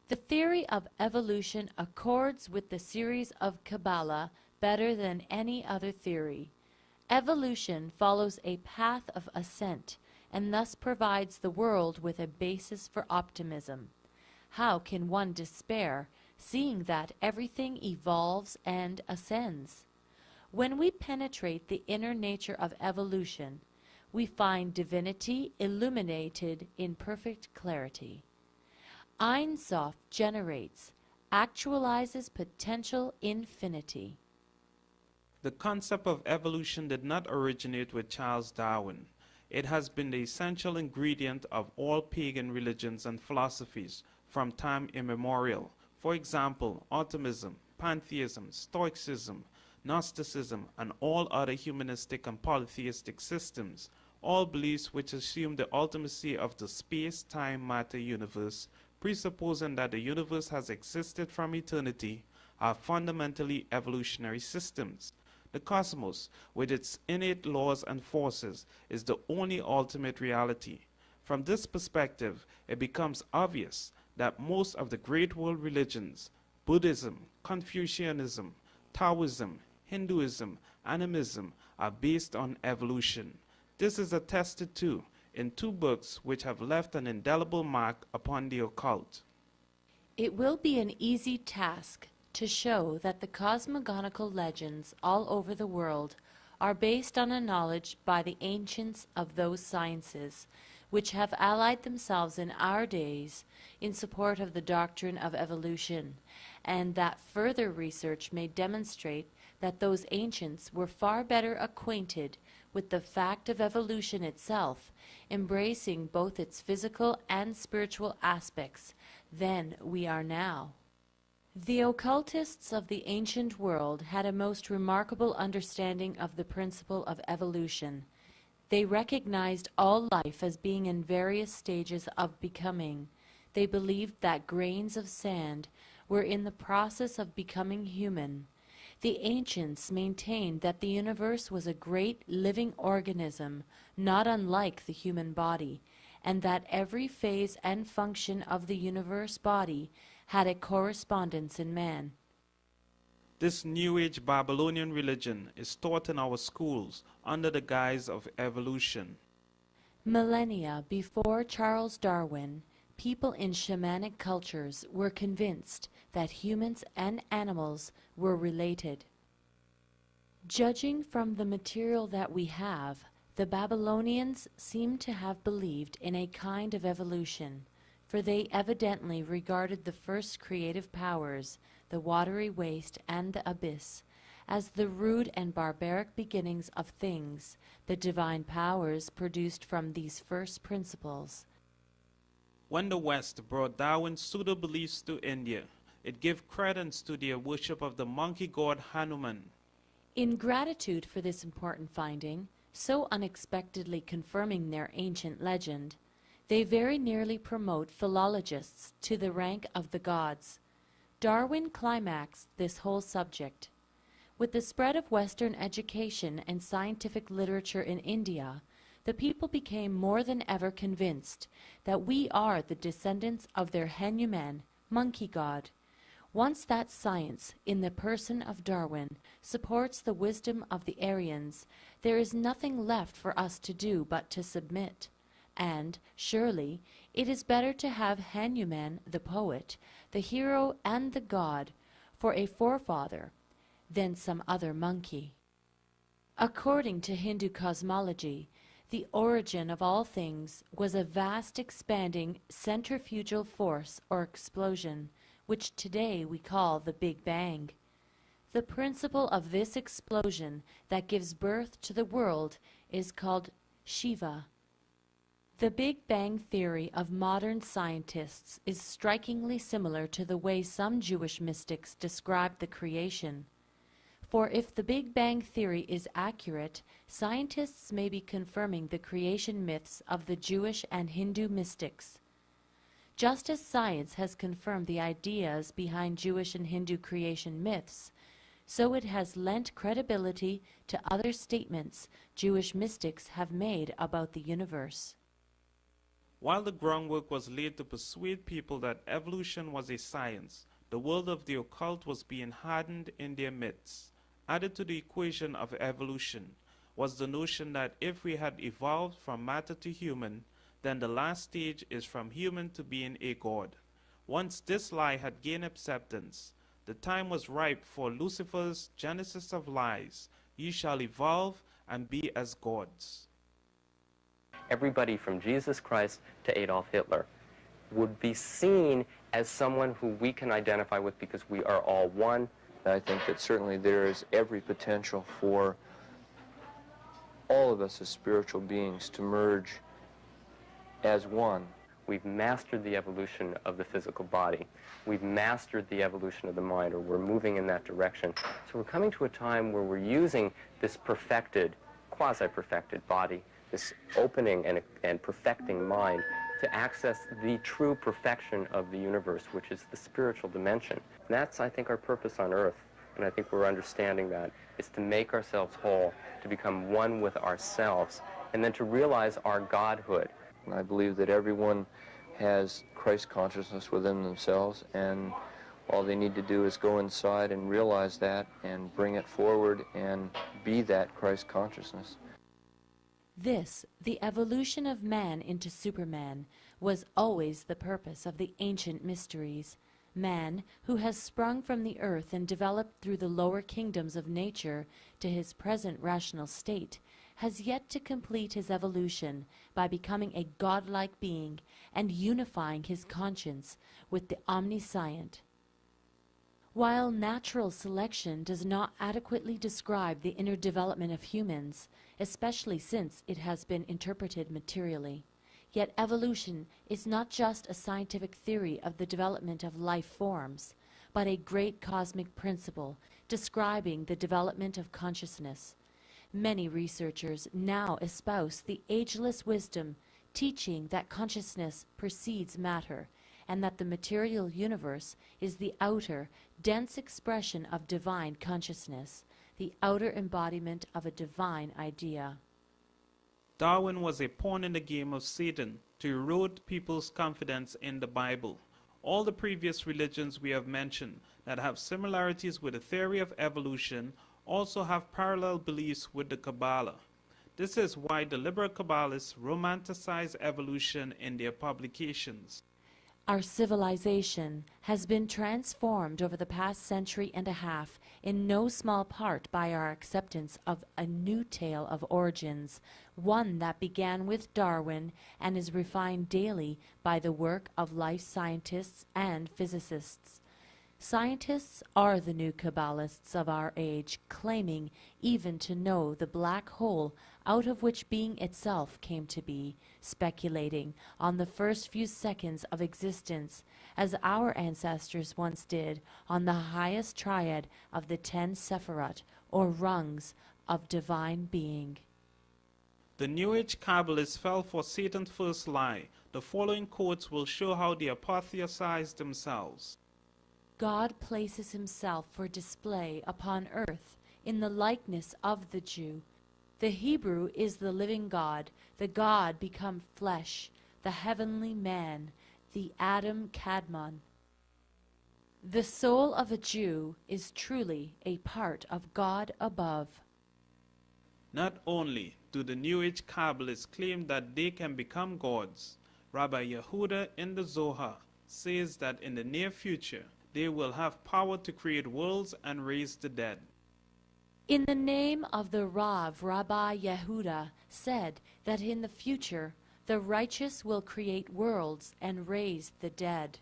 The theory of evolution accords with the series of Kabbalah better than any other theory. Evolution follows a path of ascent and thus provides the world with a basis for optimism. How can one despair, seeing that everything evolves and ascends? When we penetrate the inner nature of evolution, we find divinity illuminated in perfect clarity. Ein Sof generates, actualizes potential infinity. The concept of evolution did not originate with Charles Darwin. It has been the essential ingredient of all pagan religions and philosophies from time immemorial. For example, optimism, pantheism, stoicism, Gnosticism, and all other humanistic and polytheistic systems, all beliefs which assume the ultimacy of the space-time-matter universe, presupposing that the universe has existed from eternity, are fundamentally evolutionary systems. The cosmos, with its innate laws and forces, is the only ultimate reality. From this perspective, it becomes obvious that most of the great world religions, Buddhism, Confucianism, Taoism, Hinduism, animism, are based on evolution. This is attested to in two books which have left an indelible mark upon the occult. It will be an easy task to show that the cosmogonical legends all over the world are based on a knowledge by the ancients of those sciences which have allied themselves in our days in support of the doctrine of evolution, and that further research may demonstrate that those ancients were far better acquainted with the fact of evolution itself, embracing both its physical and spiritual aspects, than we are now. The occultists of the ancient world had a most remarkable understanding of the principle of evolution. They recognized all life as being in various stages of becoming. They believed that grains of sand were in the process of becoming human. The ancients maintained that the universe was a great living organism, not unlike the human body, and that every phase and function of the universe body had a correspondence in man. This New Age Babylonian religion is taught in our schools under the guise of evolution. Millennia before Charles Darwin, people in shamanic cultures were convinced that humans and animals were related. Judging from the material that we have, the Babylonians seem to have believed in a kind of evolution, for they evidently regarded the first creative powers, the watery waste and the abyss, as the rude and barbaric beginnings of things, the divine powers produced from these first principles. When the West brought Darwin's pseudo-beliefs to India, it gave credence to their worship of the monkey god Hanuman. In gratitude for this important finding, so unexpectedly confirming their ancient legend, they very nearly promote philologists to the rank of the gods. Darwin climaxed this whole subject. With the spread of Western education and scientific literature in India, the people became more than ever convinced that we are the descendants of their Hanuman, monkey god. Once that science, in the person of Darwin, supports the wisdom of the Aryans, there is nothing left for us to do but to submit. And, surely, it is better to have Hanuman, the poet, the hero and the god, for a forefather, than some other monkey. According to Hindu cosmology, the origin of all things was a vast expanding centrifugal force or explosion, which today we call the Big Bang. The principle of this explosion that gives birth to the world is called Shiva. The Big Bang theory of modern scientists is strikingly similar to the way some Jewish mystics describe the creation. For if the Big Bang theory is accurate, scientists may be confirming the creation myths of the Jewish and Hindu mystics. Just as science has confirmed the ideas behind Jewish and Hindu creation myths, so it has lent credibility to other statements Jewish mystics have made about the universe. While the groundwork was laid to persuade people that evolution was a science, the world of the occult was being hardened in their midst. Added to the equation of evolution was the notion that if we had evolved from matter to human, then the last stage is from human to being a god. Once this lie had gained acceptance, the time was ripe for Lucifer's genesis of lies: "Ye shall evolve and be as gods." Everybody from Jesus Christ to Adolf Hitler would be seen as someone who we can identify with because we are all one. I think that certainly there is every potential for all of us as spiritual beings to merge as one. We've mastered the evolution of the physical body. We've mastered the evolution of the mind, or we're moving in that direction. So we're coming to a time where we're using this perfected, quasi-perfected body, this opening and perfecting mind, to access the true perfection of the universe, which is the spiritual dimension. And that's, I think, our purpose on earth. And I think we're understanding that. It's to make ourselves whole, to become one with ourselves, and then to realize our godhood. And I believe that everyone has Christ consciousness within themselves, and all they need to do is go inside and realize that and bring it forward and be that Christ consciousness. This, the evolution of man into Superman, was always the purpose of the ancient mysteries. Man, who has sprung from the earth and developed through the lower kingdoms of nature to his present rational state, has yet to complete his evolution by becoming a godlike being and unifying his conscience with the omniscient. While natural selection does not adequately describe the inner development of humans, especially since it has been interpreted materially, yet evolution is not just a scientific theory of the development of life forms, but a great cosmic principle describing the development of consciousness. Many researchers now espouse the ageless wisdom teaching that consciousness precedes matter, and that the material universe is the outer, dense expression of divine consciousness, the outer embodiment of a divine idea. Darwin was a pawn in the game of Satan to erode people's confidence in the Bible. All the previous religions we have mentioned that have similarities with the theory of evolution also have parallel beliefs with the Kabbalah. This is why the liberal Kabbalists romanticize evolution in their publications. Our civilization has been transformed over the past century and a half in no small part by our acceptance of a new tale of origins, one that began with Darwin and is refined daily by the work of life scientists and physicists. Scientists are the new Kabbalists of our age, claiming even to know the black hole out of which being itself came to be, speculating on the first few seconds of existence, as our ancestors once did on the highest triad of the 10 Sephirot, or rungs, of divine being. The New Age Kabbalists fell for Satan's first lie. The following quotes will show how they apotheosized themselves. God places himself for display upon earth in the likeness of the Jew. The Hebrew is the living God, the God become flesh, the heavenly man, the Adam Kadmon. The soul of a Jew is truly a part of God above. Not only do the New Age Kabbalists claim that they can become gods, Rabbi Yehuda in the Zohar says that in the near future they will have power to create worlds and raise the dead. In the name of the Rav, Rabbi Yehuda said that in the future the righteous will create worlds and raise the dead.